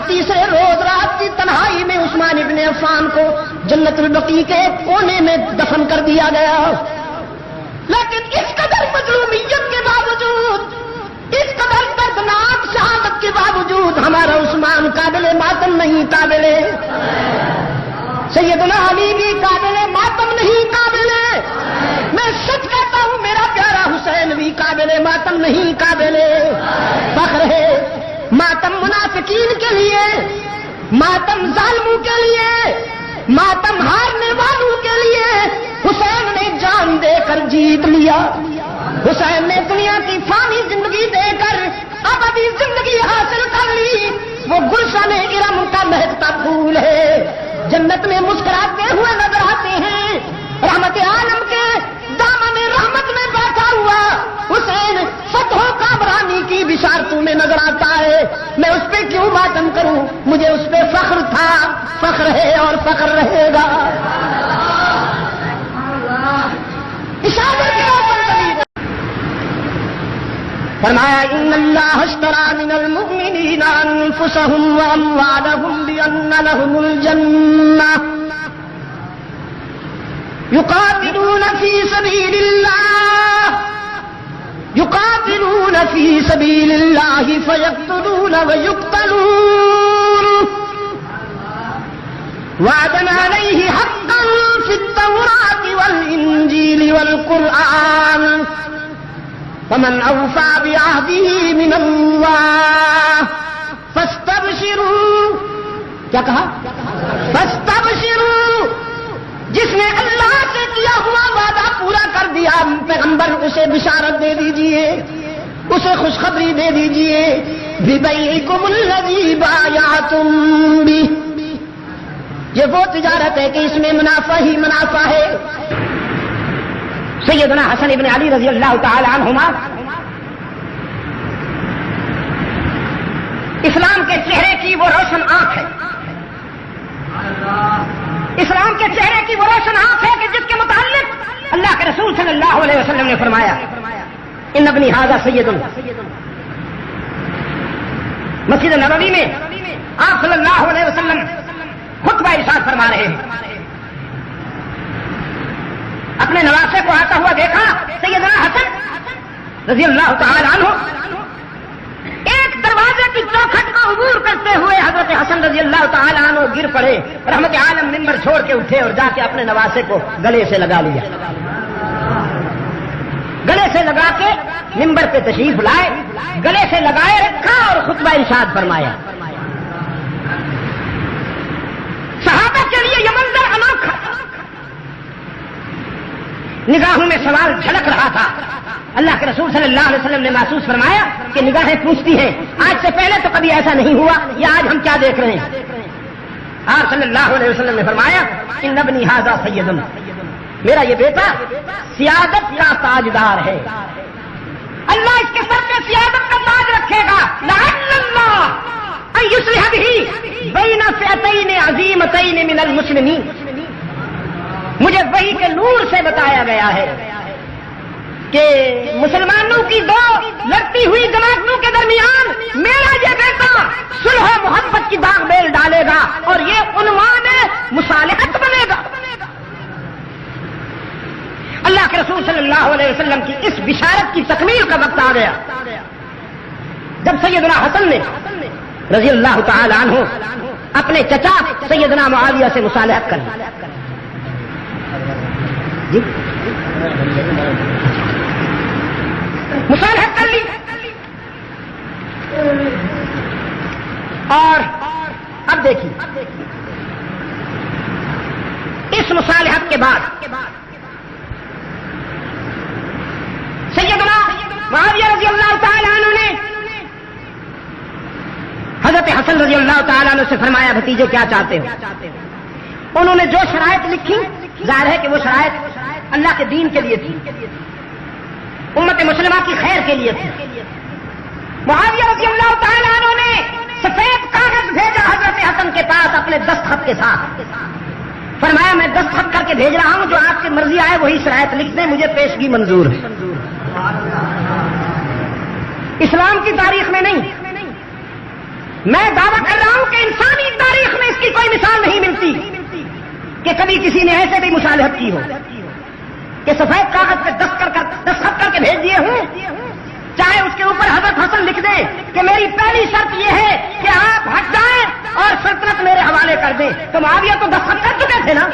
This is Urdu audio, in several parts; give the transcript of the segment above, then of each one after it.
تیسرے روز رات کی تنہائی میں عثمان ابن عفان کو جنت البقیع کے کونے میں دفن کر دیا گیا. لیکن اس قدر مظلومیت کے باوجود، اس قدر دردناک شہادت کے باوجود ہمارا عثمان قابل ماتم نہیں، قابل سیدنا علی بھی قابل ماتم نہیں، قابل، میں سچ کہتا ہوں میرا پیارا حسین بھی قابل ماتم نہیں، قابل فخر ہے. ماتم منافقین کے لیے، ماتم ظالموں کے لیے، ماتم ہارنے والوں کے لیے حسین نے جان دے کر جیت لیا. حسین نے دنیا کی فانی زندگی دے کر ابدی زندگی حاصل کر لی. وہ گلشن ارم کا مہکتا پھول ہے، جنت میں مسکراتے ہوئے نظر آتے ہیں. رحمت عالم کے دامن رحمت میں بیٹھا ہوا حسین فتح کامرانی کی بشارتوں میں نظر آتا ہے. میں اس پہ کیوں ماتم کروں؟ مجھے اس پہ فخر تھا، فخر ہے اور فخر رہے گا. فرمایا ان اللہ اشترى من المؤمنین انفسهم واموالهم بان لهم الجنہ يقاتلون في سبيل الله، يقاتلون في سبيل الله فيقتلون ويقتلون وعدا عليه حقا في التوراة والإنجيل والقرآن فمن أوفى بعهده من الله فاستبشروا. کیا کہا؟ فاستبشروا. جس نے اللہ سے کیا ہوا وعدہ پورا کر دیا، پیغمبر اسے بشارت دے دیجئے، اسے خوشخبری دے دیجئے. بِبَيْعِكُمُ الَّذِي بَايَعْتُم بِهِ. یہ وہ تجارت ہے کہ اس میں منافع ہی منافع ہے. سیدنا حسن ابن علی رضی اللہ تعالی عنہما اسلام کے چہرے کی وہ روشن آنکھ ہے، اسلام کے چہرے کی وہ روشن آنکھ ہے کہ جس کے متعلق اللہ کے رسول صلی اللہ علیہ وسلم نے فرمایا ان ابنی ھذا سید. مسجد نبوی میں آپ صلی اللہ علیہ وسلم خطبہ ارشاد فرما رہے ہیں. اپنے نواسے کو آتا ہوا دیکھا سیدنا حسن رضی اللہ تعالی عنہ ایک دروازے کی چوکھٹ کا عبور کرتے ہوئے حضرت حسن رضی اللہ تعالی عنہ گر پڑے. رحمت عالم منبر چھوڑ کے اٹھے اور جا کے اپنے نواسے کو گلے سے لگا لیا، گلے سے لگا کے منبر پہ تشریف لائے، گلے سے لگائے رکھا اور خطبہ ارشاد فرمایا. صحابہ کے لیے یہ منظر انوکھا، نگاہوں میں سوال جھلک رہا تھا. اللہ کے رسول صلی اللہ علیہ وسلم نے محسوس فرمایا کہ نگاہیں پوچھتی ہیں آج سے پہلے تو کبھی ایسا نہیں ہوا، یا آج ہم کیا دیکھ رہے ہیں؟ آپ صلی اللہ علیہ وسلم نے فرمایا ان ابنی ھذا سید، میرا یہ بیٹا سیادت کا تاجدار ہے، اللہ اس کے سر پہ سیادت کا تاج رکھے گا. لعل اللہ ان یصلح به بین فئتین عظیمتین من المسلمین. مجھے وحی کے نور سے بتایا گیا ہے کہ مسلمانوں کی دو لڑتی ہوئی جماعتوں کے درمیان میرا یہ بیٹا صلح و محبت کی داغ بیل ڈالے گا اور یہ عنوان مصالحت بنے گا. اللہ کے رسول صلی اللہ علیہ وسلم کی اس بشارت کی تکمیل کا وقت آ گیا جب سیدنا حسن نے رضی اللہ تعالی عنہ اپنے چچا سیدنا معاویہ سے مصالحت کر لی. جی مصالحت کر لی اور اب دیکھیے اس مصالحت کے بعد سیدنا معاویہ رضی اللہ تعالی عنہ نے حضرت حسن رضی اللہ تعالی عنہ سے فرمایا بھتیجے کیا چاہتے ہو؟ انہوں نے جو شرائط لکھی ظاہر ہے کہ وہ شرائط اللہ کے دین کے لیے تھی، امت مسلمہ کی خیر کے لیے تھی. معاویہ رضی اللہ تعالی عنہ نے سفید کاغذ بھیجا حضرت حسن کے پاس اپنے دستخط کے ساتھ. فرمایا میں دستخط کر کے بھیج رہا ہوں، جو آپ کی مرضی آئے وہی شرائط لکھ دیں، مجھے پیشگی منظور ہے. اسلام کی تاریخ میں نہیں، میں دعویٰ کر رہا ہوں کہ انسانی تاریخ میں اس کی کوئی مثال نہیں ملتی کہ کبھی کسی نے ایسے بھی مصالحت کی ہو کہ سفید کاغذ پہ دستخط کر کے بھیج دیے ہوں، چاہے اس کے اوپر حضرت حسن لکھ دیں کہ میری پہلی شرط یہ ہے کہ آپ ہٹ جائیں اور سلطنت میرے حوالے کر دیں، تو معاویہ تو دستخط کر چکے تھے نا۔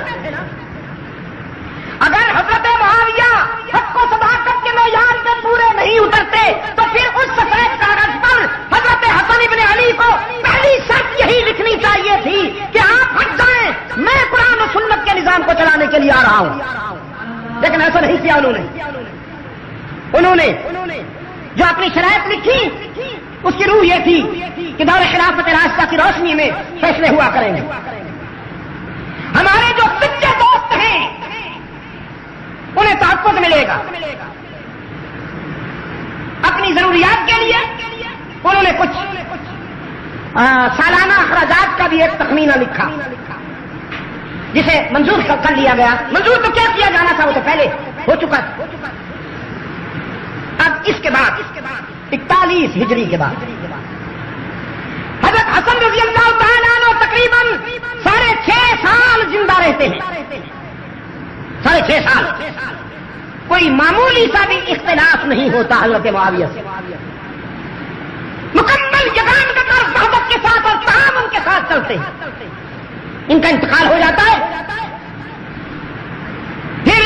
اگر حضرت معاویہ حق و صداقت کے معیار پہ پورے نہیں اترتے تو پھر اس سفید کاغذ پر حضرت حسن ابن علی کو پہلی شرط یہی لکھنی چاہیے تھی کہ آپ ہٹ جائیں، میں قرآن و سنت کے نظام کو چلانے کے لیے آ رہا ہوں۔ لیکن ایسا نہیں کیا انہوں نے جو اپنی شرائط لکھی اس کی روح یہ تھی کہ دور خلافت راستہ کی روشنی میں فیصلے ہوا کریں گے۔ ہمارے جو سچے دوست ہیں انہیں تحفظ ملے گا، اپنی ضروریات کے لیے انہوں نے کچھ سالانہ اخراجات کا بھی ایک تخمینہ لکھا جسے منظور کر لیا گیا۔ منظور تو کیا کیا جانا تھا، وہ تو پہلے ہو چکا تھا۔ اب اس کے بعد 41 ہجری کے بعد حضرت حسن رضی اللہ تعالیٰ عنہ تقریباً 6.5 سال زندہ رہتے ہیں، 6.5 سال۔ کوئی معمولی سا بھی اختلاف نہیں ہوتا حضرت معاویہ سے، مکمل یگانگت اور وحدت کے ساتھ اور تعاون کے ساتھ چلتے ہیں۔ ان کا انتقال ہو جاتا ہے، پھر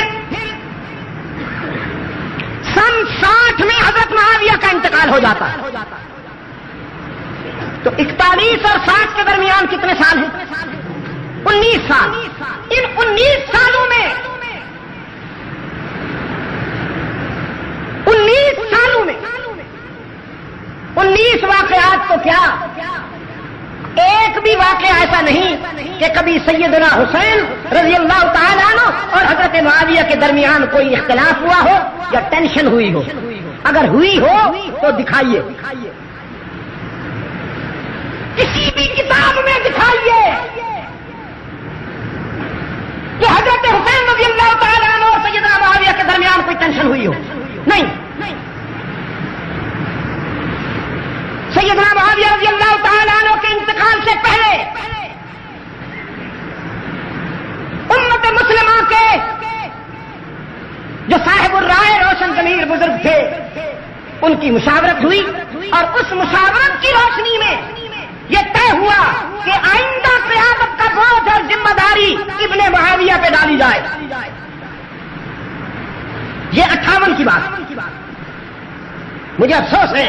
سن 60 میں حضرت معاویہ کا انتقال ہو جاتا ہے۔ تو 41 اور 60 کے درمیان کتنے سال ہیں؟ 19 سال۔ ان 19 سالوں میں 19 واقعات تو کیا، ایک بھی واقعہ ایسا نہیں کہ کبھی سیدنا حسین رضی اللہ تعالیٰ عنہ اور حضرت معاویہ کے درمیان کوئی اختلاف ہوا ہو یا ٹینشن ہوئی ہو۔ اگر ہوئی ہو تو دکھائیے، کسی بھی کتاب میں دکھائیے کہ حضرت حسین رضی اللہ تعالیٰ عنہ اور سیدنا معاویہ کے درمیان کوئی ٹینشن ہوئی ہو، نہیں۔ سیدنا معاویہ رضی اللہ تعالیٰ عنہ کے انتقال سے پہلے امت مسلمہ کے جو صاحب الرائے روشن ضمیر بزرگ تھے ان کی مشاورت ہوئی، اور اس مشاورت کی روشنی میں یہ طے ہوا کہ آئندہ قیادت کا بوجھ اور ذمہ داری ابن معاویہ پہ ڈالی جائے۔ یہ 58 کی بات۔ مجھے افسوس ہے،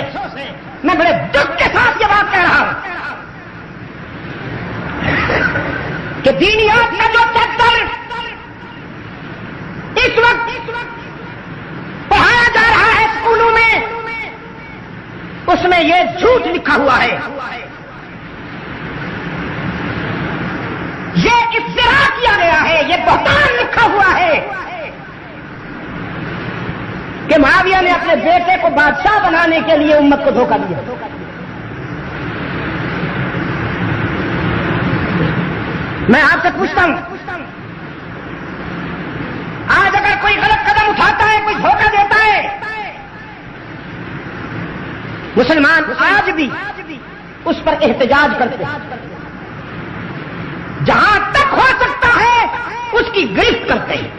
میں بڑے دکھ کے ساتھ یہ بات کہہ رہا ہوں کہ دینیات کا جو چیپٹر اس وقت پڑھایا جا رہا ہے اسکولوں میں، اس میں یہ جھوٹ لکھا ہوا ہے، یہ افترا کیا گیا ہے، یہ بہتان لکھا ہوا ہے کہ معاویہ نے اپنے بیٹے کو بادشاہ بنانے کے لیے امت کو دھوکہ دیا۔ میں آپ سے پوچھتا ہوں، آج اگر کوئی غلط قدم اٹھاتا ہے، کوئی دھوکہ دیتا ہے، مسلمان آج بھی اس پر احتجاج کرتے ہیں، جہاں تک ہو سکتا ہے اس کی گرفت کرتے ہیں۔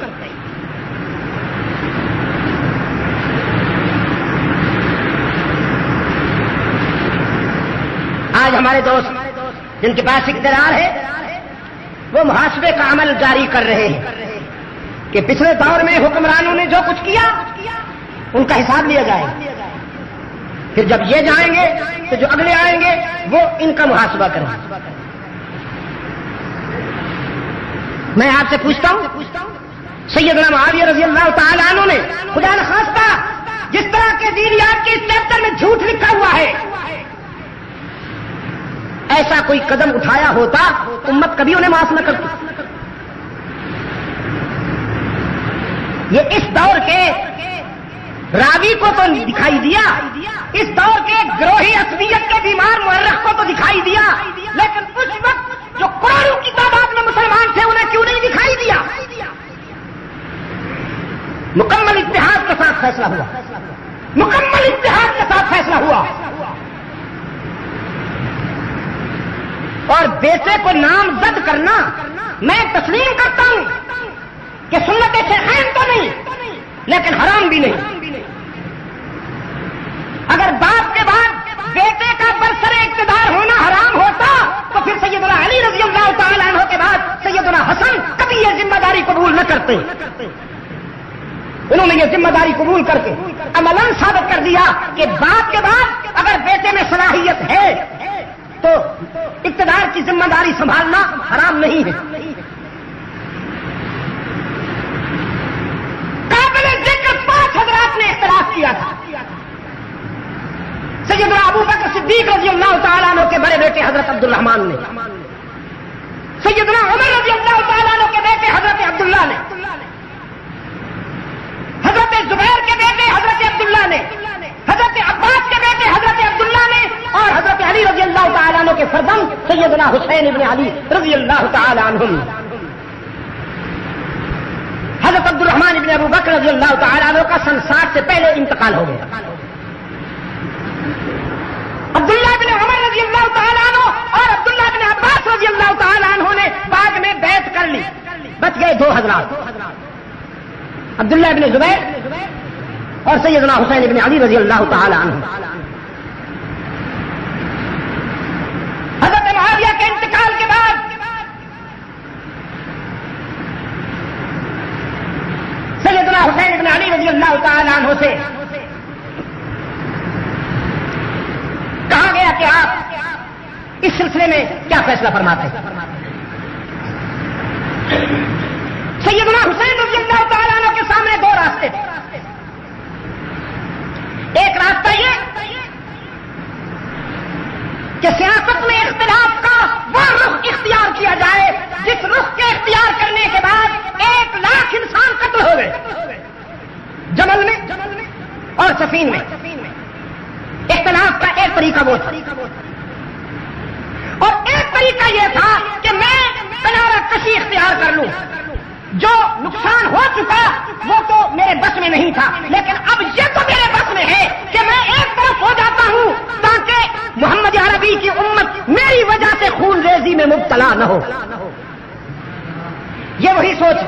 آج ہمارے دوست جن کے پاس اقتدار ہے وہ محاسبے کا عمل جاری کر رہے ہیں کہ پچھلے دور میں حکمرانوں نے جو کچھ کیا ان کا حساب لیا جائے، پھر جب یہ جائیں گے تو جو اگلے آئیں گے وہ ان کا محاسبہ کریں۔ میں آپ سے پوچھتا ہوں، سیدنا معاویہ رضی اللہ تعالیٰ عنہ نے خدا نخواستہ جس طرح کے دینیات کے اس چیپٹر میں جھوٹ لکھا ہوا ہے، ایسا کوئی قدم اٹھایا ہوتا امت کبھی انہیں معاف نہ کرتی۔ یہ اس دور کے راوی کو تو دکھائی دیا، اس دور کے گروہی عصبیت کے بیمار مورخ کو تو دکھائی دیا، لیکن اس وقت جو کروڑوں کی تعداد میں مسلمان تھے انہیں کیوں نہیں دکھائی دیا؟ مکمل اتحاد کے ساتھ فیصلہ ہوا، مکمل اتحاد کے ساتھ فیصلہ ہوا۔ اور بیٹے کو نامزد کرنا میں تسلیم کرتا ہوں کہ سنت شیخین تو نہیں لیکن حرام بھی نہیں. اگر باپ کے بعد بیٹے کا برسر اقتدار ہونا حرام ہوتا تو پھر سیدنا علی رضی اللہ تعالیٰ عنہ کے بعد سیدنا حسن کبھی یہ ذمہ داری قبول نہ کرتے. انہوں نے یہ ذمہ داری قبول کر کے عملاً ثابت کر دیا کہ باپ کے بعد اگر بیٹے میں صلاحیت ہے تو اقتدار کی ذمہ داری سنبھالنا حرام نہیں ہے. قابل ذکر 5 حضرات نے اختلاف کیا تھا. سیدنا ابو بکر صدیق رضی اللہ تعالیٰ عنہ کے بڑے بیٹے حضرت عبد الرحمن نے، سیدنا عمر رضی اللہ تعالیٰ عنہ کے بیٹے حضرت عبداللہ نے، حضرت زبیر کے بیٹے حضرت عبداللہ نے، حضرت عباس کے بیٹے حضرت عبداللہ نے، اور حضرت علی رضی اللہ تعالیٰ عنہ کے فرزند سیدنا حسین ابن علی رضی اللہ تعالیٰ عنہم. حضرت عبد الرحمن ابن ابو بکر رضی اللہ تعالیٰ عنہ کا سن 60 سے پہلے انتقال ہو گیا. عبداللہ بن عمر رضی اللہ تعالیٰ عنہ اور عبداللہ بن عباس رضی اللہ تعالیٰ عنہ نے بعد میں بیعت کر لی. بچ گئے 2 حضرات، عبداللہ بن زبیر اور سیدنا حسین بن علی رضی اللہ تعالیٰ عنہ. حضرت معاویہ کے انتقال کے بعد سیدنا حسین بن علی رضی اللہ تعالیٰ عنہ سے کہا گیا کہ آپ اس سلسلے میں کیا فیصلہ فرماتے ہیں. سیدنا حسین رضی اللہ تعالیٰ عنہ کے سامنے 2 راستے تھے. ایک راستہ یہ کہ سیاست میں اختلاف کا وہ رخ اختیار کیا جائے جس رخ کے اختیار کرنے کے بعد 1 لاکھ انسان قتل ہو گئے جمل میں اور سفین میں. اختلاف کا ایک طریقہ وہ تھا، اور ایک طریقہ یہ تھا کہ میں کنارہ کشی اختیار کر لوں. جو نقصان ہو چکا وہ تو میرے بس میں نہیں تھا، لیکن اب یہ تو میرے بس میں ہے کہ میں ایک طرف ہو جاتا ہوں تاکہ محمد عربی کی امت میری وجہ سے خون ریزی میں مبتلا نہ ہو. یہ وہی سوچ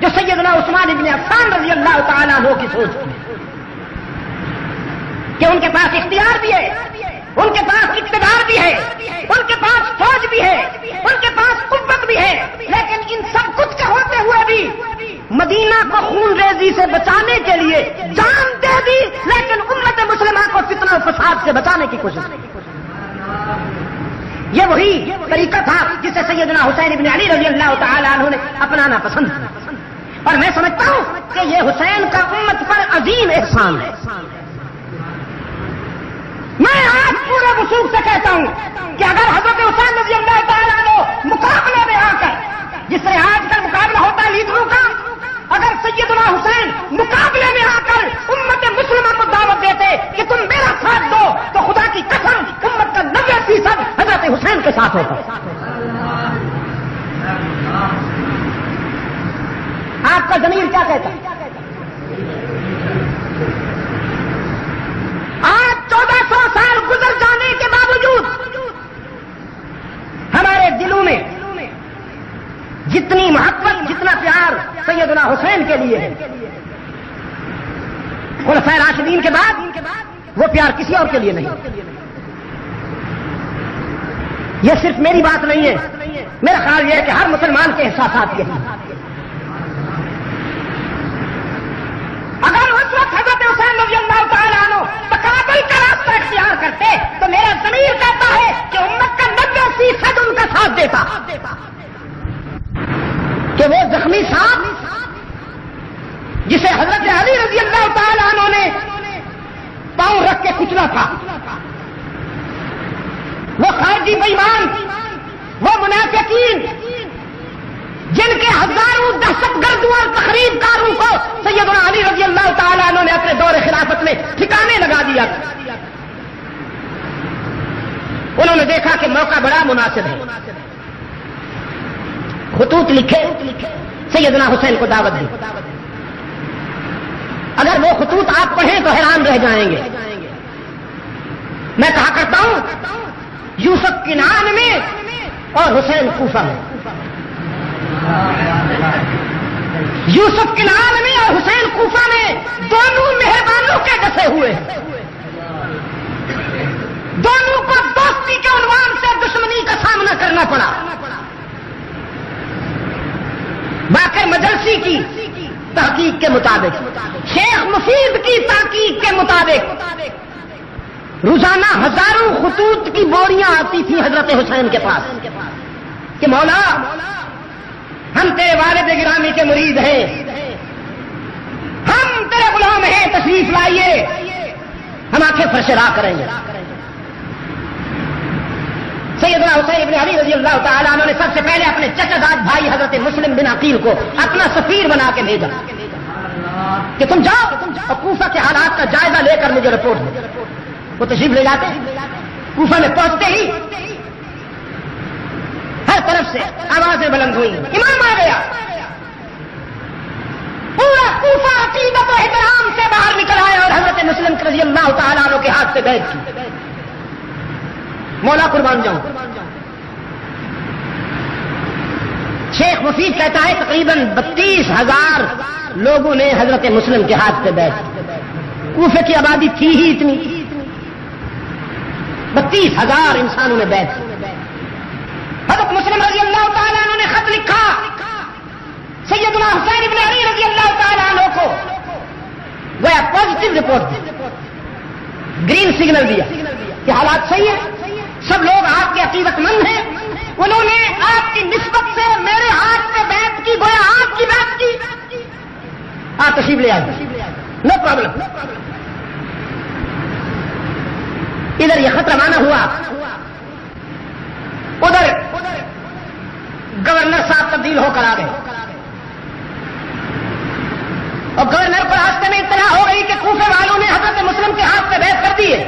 جو سیدنا عثمان بن عفان رضی اللہ تعالیٰ عنہ کی سوچ تھی کہ ان کے پاس اختیار بھی ہے، ان کے پاس اقتدار بھی ہے، ان کے پاس فوج بھی ہے، ان کے پاس قوت بھی ہے، لیکن ان سب کچھ کے ہوتے ہوئے بھی مدینہ کو خون ریزی سے بچانے کے لیے جان دے دی، لیکن امت مسلمہ کو فتنہ و فساد سے بچانے کی کوشش کی. یہ وہی طریقہ تھا جسے سیدنا حسین بن علی رضی اللہ تعالیٰ عنہ نے اپنانا پسند کیا، اور میں سمجھتا ہوں کہ یہ حسین کا امت پر عظیم احسان ہے. میں آج پورے وثوق سے کہتا ہوں کہ اگر حضرت حسین رضی اللہ تعالیٰ عنہ مقابلے میں آ کر، جس سے آج کل مقابلہ ہوتا ہے لیڈروں کا، اگر سیدنا حسین مقابلے میں آ کر امت مسلمہ کو دعوت دیتے کہ تم میرا ساتھ دو، تو خدا کی قسم امت کا 90% حضرت حسین کے ساتھ ہوتا. آپ کا ضمیر کیا کہتا ہے؟ آج 1400 سال گزر جانے کے باوجود ہمارے دلوں میں جتنی محبت، جتنا پیار سیدنا حسین کے لیے ہے، خلفائے راشدین کے بعد وہ پیار کسی اور کے لیے نہیں. یہ صرف میری بات نہیں ہے، میرا خیال یہ ہے کہ ہر مسلمان کے احساسات یہ ہیں. اگر اس وقت حضرت حسین رضی اللہ تعالیٰ عنہ تقابل کا راستہ اختیار کرتے تو میرا ضمیر کہتا ہے کہ امت کا 90% ان کا ساتھ دیتا، کہ وہ زخمی سانپ جسے حضرت علی رضی اللہ تعالیٰ عنہ نے پاؤں رکھ کے کچلا تھا، وہ خارجی بے ایمان، وہ منافقین جن کے ہزاروں دہشت گردوں اور تخریب کاروں کو سیدنا علی رضی اللہ تعالیٰ عنہ نے اپنے دور خلافت میں ٹھکانے لگا دیا. انہوں نے دیکھا کہ موقع بڑا مناسب ہے، خطوط لکھے، سیدنا حسین کو دعوت دی. اگر وہ خطوط آپ پڑھیں تو حیران رہ جائیں گے. میں کہا کرتا ہوں یوسف کنعان میں اور حسین کوفہ میں. یوسف کنعان میں اور حسین کوفہ میں دونوں مہربانوں کے ڈسے ہوئے ہیں. دونوں کو دوستی کے عنوان سے دشمنی کا سامنا کرنا پڑا. باقر مجلسی کی تحقیق کے مطابق، شیخ مفید کی تحقیق کے مطابق روزانہ ہزاروں خطوط کی بوریاں آتی تھیں حضرت حسین کے پاس کہ مولا ہم تیرے والد گرامی کے مرید ہیں، ہم تیرے غلام ہیں، تشریف لائیے، ہم آنکھیں فرش راہ کریں گے. سیدنا حسین بن علی رضی اللہ تعالیٰ عنہ نے سب سے پہلے اپنے چچا داد بھائی حضرت مسلم بن عقیل کو اپنا سفیر بنا کے بھیجا کہ تم جاؤ اور کوفہ کے حالات کا جائزہ لے کر مجھے رپورٹ دو. وہ تشریف لے جاتے. کوفہ میں پہنچتے ہی ہر طرف سے آوازیں بلند ہوئی، امام آ گیا. پورا کوفہ عقیدت و احترام سے باہر نکل آیا اور حضرت مسلم رضی اللہ تعالیٰ عنہ کے ہاتھ سے بیعت کی. مولا قربان جاؤں. شیخ مفید کہتا ہے تقریباً 32,000 لوگوں نے حضرت مسلم کے ہاتھ سے بیعت کی. کوفے کی آبادی تھی ہی اتنی، 32,000 انسانوں نے بیعت کی. حضرت مسلم رضی اللہ تعالیٰ عنہ نے خط لکھا سیدنا حسین بن علی رضی اللہ تعالیٰ عنہ کو، وہ پازیٹو رپورٹ دی، گرین سگنل دیا کہ حالات صحیح ہیں، سب لوگ آپ کے عقیدت مند ہیں. انہوں نے آپ کی نسبت سے میرے ہاتھ پہ بیعت کی، گویا آپ کی بیعت کی. آپ تشریف لے آئے، نو پرابلم. ادھر یہ خط روانہ ہوا، ادھر گورنر صاحب تبدیل ہو کر آ گئے اور گورنر کو راستے میں اطلاع ہو گئی کہ کوفے والوں نے حضرت مسلم کے ہاتھ پہ بیعت کر دی ہے.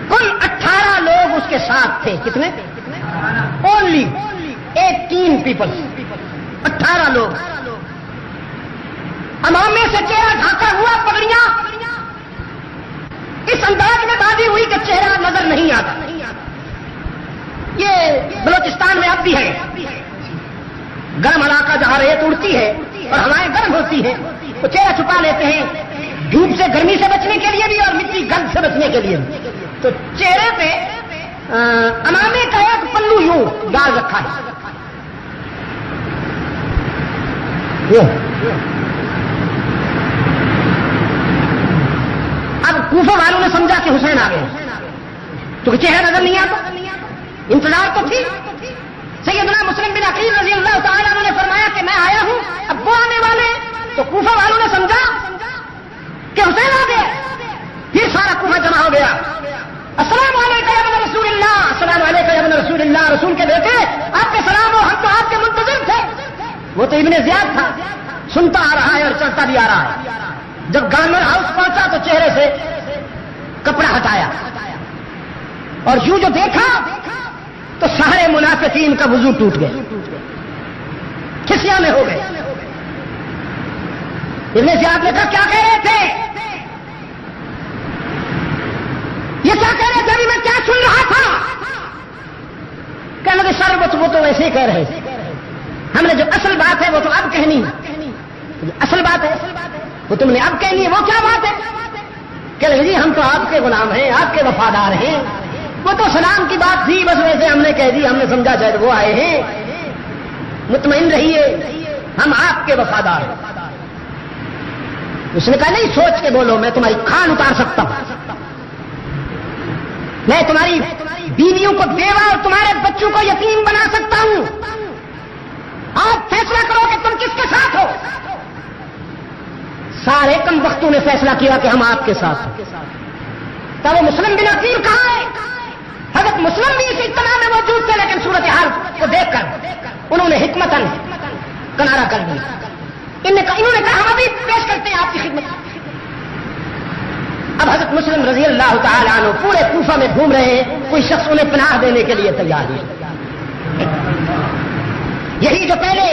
کل 18 لوگ اس کے ساتھ تھے. کتنے؟ اونلی 18 پیپل، 18 لوگ. امامے سے چہرہ ڈھانکا ہوا، پگڑیاں اس انداز میں باندھی ہوئی کہ چہرہ نظر نہیں آتا. یہ بلوچستان میں اب بھی ہے، گرم علاقہ جہاں ریت اڑتی ہے اور ہوائیں گرم ہوتی ہیں، وہ چہرہ چھپا لیتے ہیں دھوپ سے، گرمی سے بچنے کے لیے بھی اور مٹی گند سے بچنے کے لیے بھی. تو چہرے پہ امامے کا ایک پلو یوں ڈال رکھا ہے. اب کوفہ والوں نے سمجھا کہ حسین آ گئے، تو چہرہ نظر نہیں آتا. انتظار تو تھی. سیدنا مسلم بن عقیل رضی اللہ تعالیٰ عنہ نے فرمایا کہ میں آیا ہوں، اب وہ آنے والے. تو کوفہ والوں نے سمجھا کہ حسین آ گئے. پھر سارا کوفہ جمع ہو گیا. السلام علیکم یا ابن رسول اللہ، السلام علیکم یا ابن رسول اللہ. رسول کے بیٹے آپ کے سلام ہو، ہم تو آپ کے منتظر تھے. وہ تو ابن زیاد تھا، سنتا آ رہا ہے اور چلتا بھی آ رہا ہے. جب گورنر ہاؤس پہنچا تو چہرے سے کپڑا ہٹایا اور یوں جو دیکھا تو سارے منافقین کا وضو ٹوٹ گئے، کھسیاں میں ہو گئے. ابن زیاد نے کہا کیا کہہ رہے تھے؟ یہ کیا کہہ رہے تھے؟ ابھی میں کیا سن رہا تھا؟ کہنے لگے سر وہ تو ویسے ہی کہہ رہے تھے، ہم نے جو اصل بات ہے وہ تو اب کہنی ہے. اصل بات ہے وہ تم نے اب کہنی ہے. وہ کیا بات ہے؟ کہ جی ہم تو آپ کے غلام ہیں، آپ کے وفادار ہیں. وہ تو سلام کی بات تھی، بس ویسے ہم نے کہہ دی، ہم نے سمجھا شاید وہ آئے ہیں. مطمئن رہیے ہم آپ کے وفادار ہیں. اس نے کہا نہیں، سوچ کے بولو، میں تمہاری کھان اتار سکتا ہوں، میں تمہاری بیویوں کو بیوہ اور تمہارے بچوں کو یتیم بنا سکتا ہوں. آپ فیصلہ کرو کہ تم کس کے ساتھ ہو. سارے کم وقتوں نے فیصلہ کیا کہ ہم آپ کے ساتھ ہیں. تب وہ مسلم بن عقیل کہاں ہے؟ حضرت مسلم بھی اس اجتماع میں موجود تھے، لیکن صورتحال کو دیکھ کر انہوں نے حکمتاً کنارہ کر دیا. انہوں نے کہا ہم ابھی پیش کرتے ہیں آپ کی خدمت. اب حضرت مسلم رضی اللہ تعالیٰ عنہ پورے کوفہ میں گھوم رہے ہیں، کوئی شخص انہیں پناہ دینے کے لیے تیار ہے. یہی جو پہلے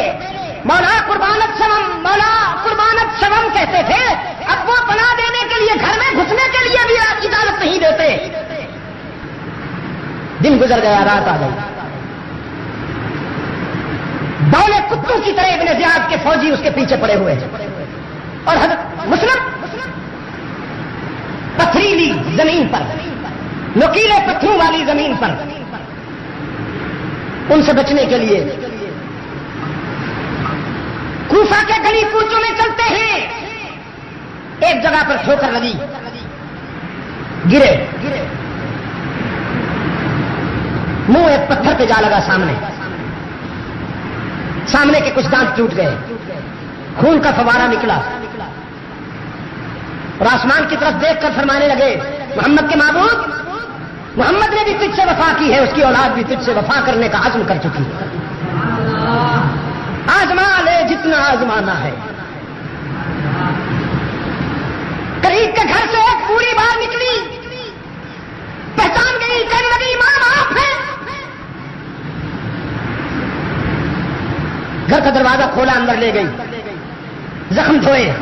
مولا قربانت سوم، مولا قربانت سوم کہتے تھے، اب وہ پناہ دینے کے لیے گھر میں گھسنے کے لیے بھی اجازت نہیں دیتے. دن گزر گیا، رات آ گئی، بولے کتوں کی طرح ابن زیاد کے فوجی اس کے پیچھے پڑے ہوئے ہیں، اور حضرت مسلم پتھریلی زمین پر، نوکیلے پتھروں والی زمین پر ان سے بچنے کے لیے کوفہ کے گلی کوچوں میں چلتے ہیں. ایک جگہ پر ٹھوکر لگی، گرے، منہ ایک پتھر پہ جا لگا، سامنے کے کچھ دانت ٹوٹ گئے، خون کا فوارہ نکلا، اور آسمان کی طرف دیکھ کر فرمانے لگے محمد کے معبود، محمد نے بھی تجھ سے وفا کی ہے، اس کی اولاد بھی تجھ سے وفا کرنے کا عزم کر چکی ہے، آزما لے جتنا آزمانا ہے. قریب کے گھر سے ایک پوری باہر نکلی، پہچان گئی، کہنے لگی امام آپ ہیں. گھر کا دروازہ کھولا، اندر لے گئی، زخم دھوئے،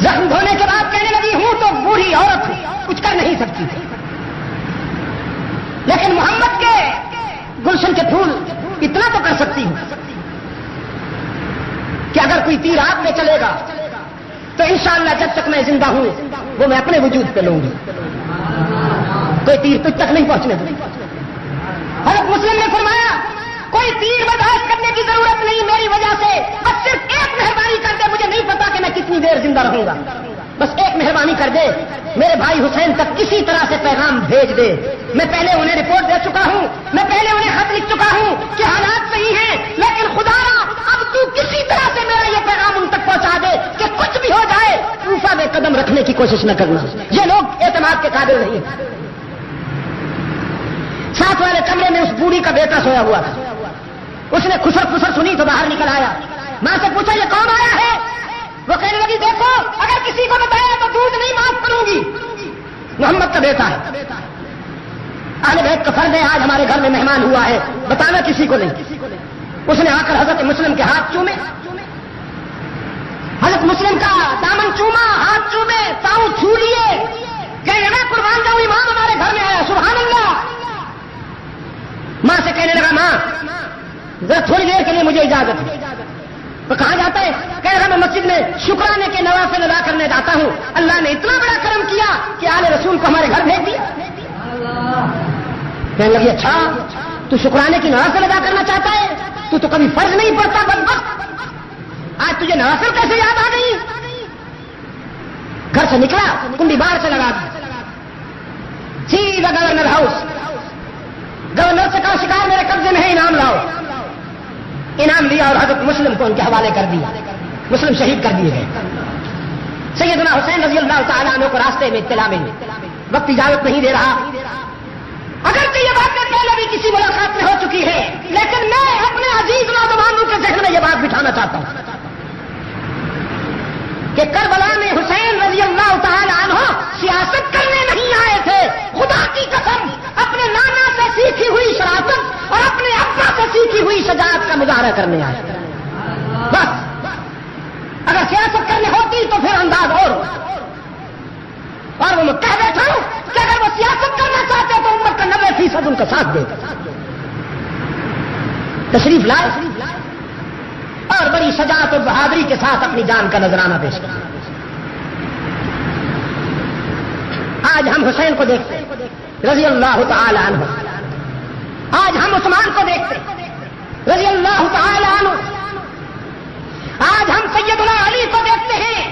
زخم دھونے کے بعد کہنے لگی ہوں تو بوڑھی عورت ہوں، کچھ کر نہیں سکتی تھی، لیکن محمد کے گلشن کے پھول اتنا تو کر سکتی ہوں کہ اگر کوئی تیر آپ میں چلے گا تو انشاءاللہ جب تک میں زندہ ہوں وہ میں اپنے وجود پہ لوں گی، کوئی تیر تجھ تک نہیں پہنچنے دوں. حضرت مسلم نے فرمایا کوئی تیر برداشت کرنے کی ضرورت نہیں میری وجہ سے، بس صرف ایک مہربانی کر دے، مجھے نہیں پتا کہ میں کتنی دیر زندہ رہوں گا، بس ایک مہربانی کر دے، میرے بھائی حسین تک کسی طرح سے پیغام بھیج دے. میں پہلے انہیں رپورٹ دے چکا ہوں، میں پہلے انہیں خط لکھ چکا ہوں کہ حالات صحیح ہیں، لیکن خدایا اب تو کسی طرح سے میرا یہ پیغام ان تک پہنچا دے کہ کچھ بھی ہو جائے کوفہ میں قدم رکھنے کی کوشش نہ کرنا. یہ لوگ اعتماد کے قابل نہیں ہیں. ساتھ والے کمرے میں اس بوڑھی کا بیٹا سویا ہوا تھا، اس نے خسر خسر سنی تو باہر نکل آیا، ماں سے پوچھا یہ کون آیا ہے؟ وہ کہنے لگی دیکھو اگر کسی کو بتایا تو دودھ نہیں معاف کروں گی، محمد کا بیٹا ہے، اہل بیت کا فرض ہے، آج ہمارے گھر میں مہمان ہوا ہے، بتانا کسی کو نہیں. اس نے آ کر حضرت مسلم کے ہاتھ چومے، حضرت مسلم کا دامن چوما، ہاتھ چومے، پاؤں چھو لیے، کہنے لگا قربان جاؤں امام ہمارے گھر میں آیا، سبحان اللہ. ماں سے کہنے لگا ماں ذرا تھوڑی دیر کے لیے مجھے اجازت ہے. تو کہاں جاتا ہے؟ کہہ رہا میں مسجد میں شکرانے کے نوافل ادا کرنے جاتا ہوں، اللہ نے اتنا بڑا کرم کیا کہ آل رسول کو ہمارے گھر بھیج دیا. کہنے لگی اچھا تو شکرانے کی نوافل ادا کرنا چاہتا ہے، تو کبھی فرض نہیں پڑتا بدبخت، آج تجھے نوافل کیسے یاد آ گئی؟ گھر سے نکلا، کنڈی باہر سے لگا دی، سیدھا گورنر ہاؤس. گورنر سے کہا شکار میرے قبضے میں ہے، انعام لاؤ. انعام لیا اور حضرت مسلم کو ان کے حوالے کر دیا. مسلم شہید کر دیے گئے. سیدنا حسین رضی اللہ تعالیٰ عنہ کو راستے میں اطلاع ملی، وقت اجازت نہیں دے رہا، اگرچہ یہ بات پہلے بھی کسی ملاقات میں ہو چکی ہے، لیکن میں اپنے عزیز نوجوانوں کے ذہن میں یہ بات بٹھانا چاہتا ہوں کہ کربلا میں حسین رضی اللہ تعالیٰ عنہ سیاست کرنے نہیں آئے تھے، خدا کی قسم اپنے نانا سے سیکھی ہوئی شرافت اور اپنے ابا سے سیکھی ہوئی شجاعت کا مظاہرہ کرنے آئے. بس اگر سیاست کرنی ہوتی تو پھر انداز اور میں کہہ بیٹھا ہوں کہ اگر وہ سیاست کرنا چاہتے تو امت کا 90% ان کا ساتھ دے. تشریف لائے اور بڑی شجاعت اور بہادری کے ساتھ اپنی جان کا نذرانہ پیش کیا. آج ہم حسین کو دیکھتے رضی اللہ تعالی عنہ، آج ہم عثمان کو دیکھتے رضی اللہ تعالی عنہ، آج ہم سیدنا علی کو دیکھتے ہیں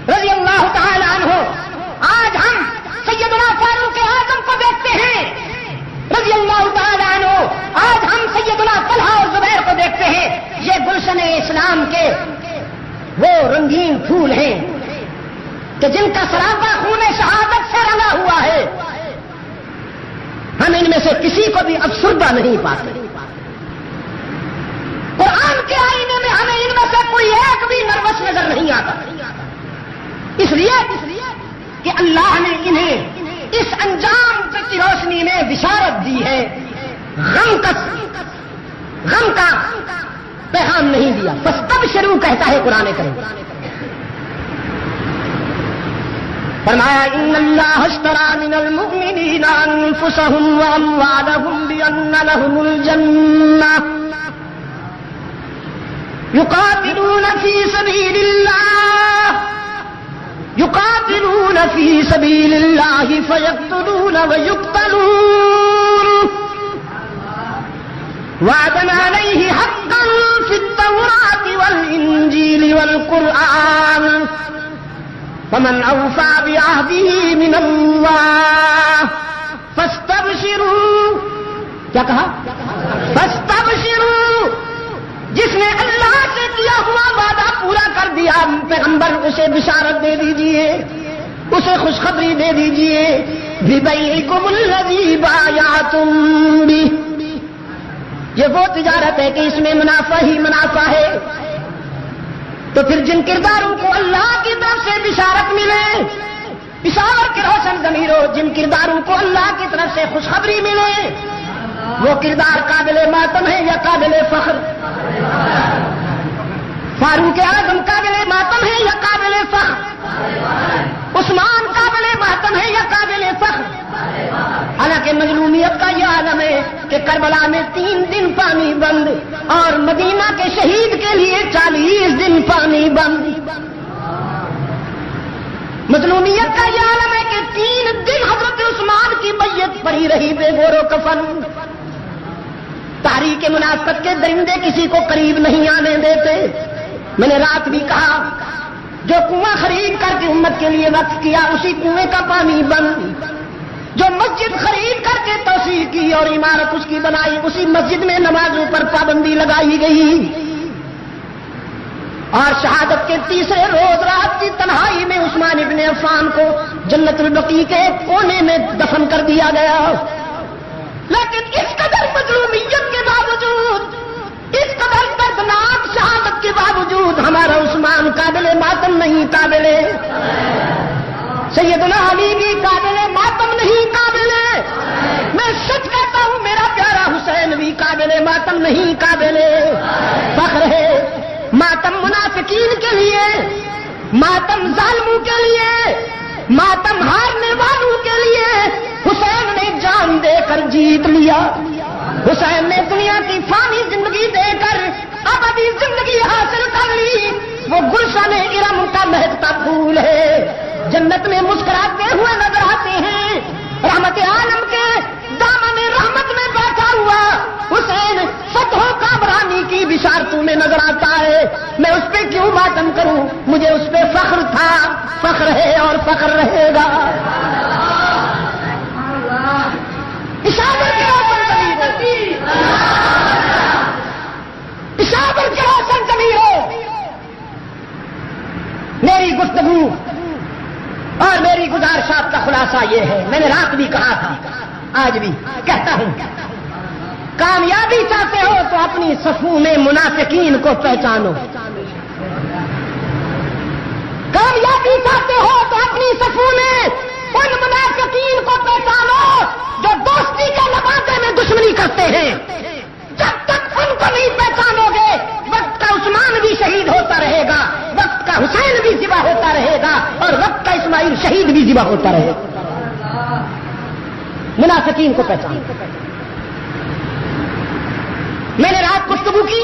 رضی اللہ تعالی عنہ، آج ہم سیدنا فاروق اعظم کو دیکھتے ہیں رضی اللہ تعالی عنہ، آج ہم سیدنا طلحہ اور زبیر کو دیکھتے ہیں. یہ گلشن اسلام کے وہ رنگین پھول ہیں کہ جن کا سراپا خون شہادت سے رنگا ہوا ہے. ہم ان میں سے کسی کو بھی افسردہ نہیں پاتے. قرآن کے آئینے میں ہمیں ان میں سے کوئی ایک بھی نروس نظر نہیں آتا، اس لیے کہ اللہ نے انہیں اس انجام کی روشنی میں بشارت دی ہے، غم کا پیغام نہیں دیا. بس تب شروع کہتا ہے قرآن کریم. فرمایا ان اللہ اشترى من المؤمنین انفسهم واموالهم بان لهم الجنہ يقاتلون في سبيل الله فيقتلون ويقتلون وعدا عليه حقا في التوراة والإنجيل والقرآن فمن أوفى بعهده من الله فاستبشروا کیا کہا فاستبشروا جس نے اللہ سے کیا ہوا وعدہ پورا کر دیا پیغمبر اسے بشارت دے دیجئے اسے خوشخبری دے دیجئے بِبَيْعِكُمُ الَّذِي بَايَعْتُمْ بِهِ یہ وہ تجارت ہے کہ اس میں منافع ہی منافع ہے. تو پھر جن کرداروں کو اللہ کی طرف سے بشارت ملے پشاور کے روشن ضمیروں جن کرداروں کو اللہ کی طرف سے خوشخبری ملے وہ کردار قابل ماتم ہے یا قابل فخر؟ فاروق اعظم قابل ماتم ہے یا قابل فخر؟ عثمان قابل ماتم ہے یا قابل فخر؟ حالانکہ مظلومیت کا یہ عالم ہے کہ کربلا میں 3 دن پانی بند اور مدینہ کے شہید کے لیے 40 دن پانی بند. مظلومیت کا یہ عالم ہے کہ 3 دن حضرت عثمان کی بیعت پڑی رہی بے گور و کفن. تاریخ منافقت کے درندے کسی کو قریب نہیں آنے دیتے. میں نے رات بھی کہا جو کنواں خرید کر کے امت کے لیے وقف کیا اسی کنویں کا پانی بند, جو مسجد خرید کر کے توسیع کی اور عمارت اس کی بنائی اسی مسجد میں نمازوں پر پابندی لگائی گئی, اور شہادت کے تیسرے روز رات کی تنہائی میں عثمان ابن عفان کو جنت البقیع کے کونے میں دفن کر دیا گیا. لیکن اس قدر مظلومیت کے باوجود اس قدر دردناک شہادت کے باوجود ہمارا عثمان قابل ماتم نہیں, قابل سیدنا علی بھی قابل ماتم نہیں, قابل میں سچ کہتا ہوں میرا پیارا حسین بھی قابل ماتم نہیں, قابل فخر ہے. ماتم منافقین کے لیے, ماتم ظالموں کے لیے, ماتم ہارنے والوں کے لیے حسین نے جان دے کر جیت لیا. حسین نے دنیا کی فانی زندگی دے کر ابدی زندگی حاصل کر لی. وہ گلشن ارم کا مہکتا پھول ہے, جنت میں مسکراتے ہوئے نظر آتے ہیں. رحمت عالم کے دامن رحمت میں بیٹھا ہوا حسین فتحوں کامرانی کی بشارتوں میں نظر آتا ہے. میں اس پہ کیوں ماتم کروں, مجھے اس پہ فخر تھا, فخر ہے اور فخر رہے گا. پشاور کے روشن ضمیروں میری گفتگو اور میری گزارشات کا خلاصہ یہ ہے, میں نے رات بھی کہا تھا آج بھی کہتا ہوں, کامیابی چاہتے ہو تو اپنی صفوں میں منافقین کو پہچانو. کامیابی چاہتے ہو تو اپنی صفوں میں ان منافقین کو پہچانو جو دوستی کے لبادے میں دشمنی کرتے ہیں. جب تک ان کو نہیں پہچانو گے وقت کا عثمان بھی شہید ہوتا رہے گا, وقت کا حسین بھی ذبح ہوتا رہے گا, اور وقت کا اسماعیل شہید بھی ذبح ہوتا رہے گا. منافقین کو پہچانو. میں نے رات گفتگو کی,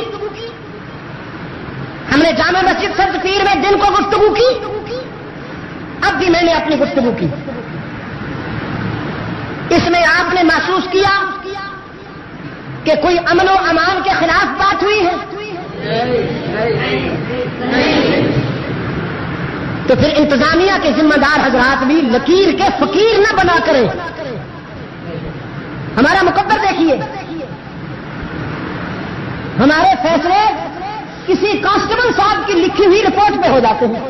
ہم نے جامع مسجد سبز پیر میں دن کو گفتگو کی, اب بھی میں نے اپنی گفتگو کی. اس میں آپ نے محسوس کیا کہ کوئی امن و امان کے خلاف بات ہوئی ہے؟ تو پھر انتظامیہ کے ذمہ دار حضرات بھی لکیر کے فقیر نہ بنا کریں. ہمارا مقدر دیکھیے, ہمارے فیصلے کسی کانسٹیبل صاحب کی لکھی ہوئی رپورٹ پہ ہو جاتے ہیں.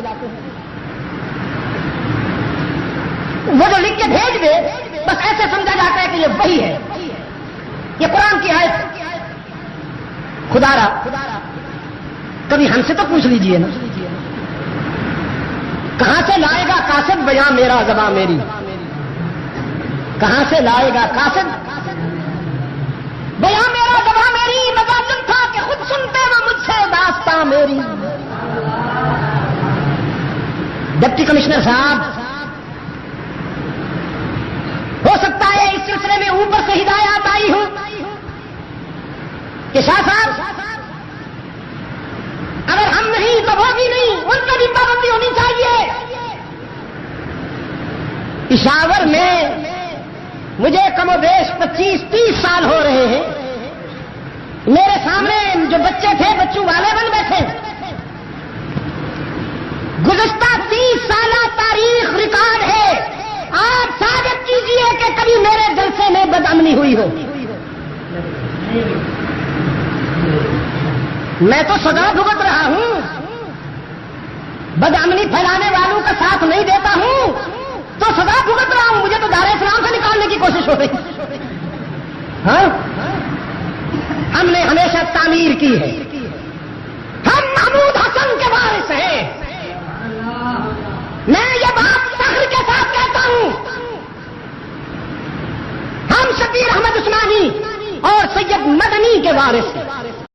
وہ جو لکھ کے بھیج دے بس ایسے سمجھا جاتا ہے کہ یہ وہی ہے, یہ قرآن کی آیت. خدا را کبھی ہم سے تو پوچھ لیجئے نا, کہاں سے لائے گا قاصد بیاں میرا زباں میری, کہاں سے لائے گا قاصد بیاں میرا زباں میری. مجاجن تھا کہ خود سنتے وہ مجھ سے داستاں میری. ڈپٹی کمشنر صاحب کہ شاہ صاحب اگر ہم نہیں تو وہ بھی نہیں، ان پر بھی پابندی ہونی چاہیے۔ پشاور میں مجھے کم و بیش 25-30 سال ہو رہے ہیں، میرے سامنے جو بچے تھے بچوں والے بن بیٹھے۔ گزشتہ 30 سالہ تاریخ ریکارڈ ہے، آپ ثابت کیجئے کہ کبھی میرے جلسے میں بدامنی ہوئی ہو۔ میں تو سزا بھگت رہا ہوں، بدامنی پھیلانے والوں کا ساتھ نہیں دیتا ہوں تو سزا بھگت رہا ہوں، مجھے تو دار اسلام سے نکالنے کی کوشش ہو رہی۔ ہاں ہم نے ہمیشہ تعمیر کی ہے، ہم محمود حسن کے وارث ہیں۔ میں یہ بات فخر کے ساتھ کہتا ہوں، ہم شبیر احمد عثمانی اور سید مدنی کے وارث ہیں۔